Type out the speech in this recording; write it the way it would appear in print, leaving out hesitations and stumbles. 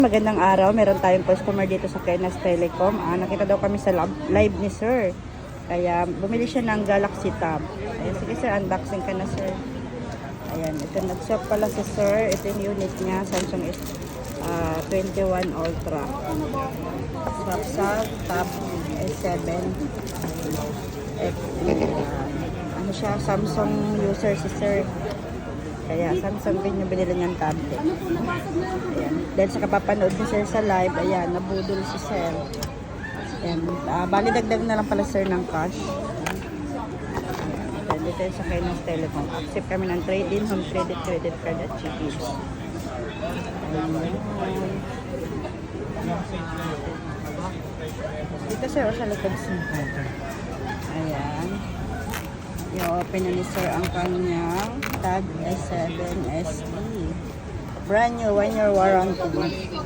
Magandang araw, meron tayong customer dito sa Kenas Telecom. Nakita daw kami sa live ni Sir. Kaya bumili siya ng Galaxy Tab. Ayan, sige sir, unboxing ka na sir. Ayan, ito nag-shop pala si Sir. Ito yung unit niya, Samsung S21 Ultra. Samsung Tab S7 FE. Ano siya, Samsung user si Sir. Kaya Samsung din yung binili niyang tablet. Ayan. Dahil sa kapapanood ni Sir sa live, ayan, nabudol si Sir. Ayan. Bali dagdag na lang pala Sir ng cash. Ayan. Dito sa Kenas Telecom. Accept kami ng trade-in, home credit, credit card at GPs. Ayan. Dito Sir, o sa likod Sir. Ayan. I-open na ni Sir ang kanyang Tab S7 SE. Brand new 1-year warranty.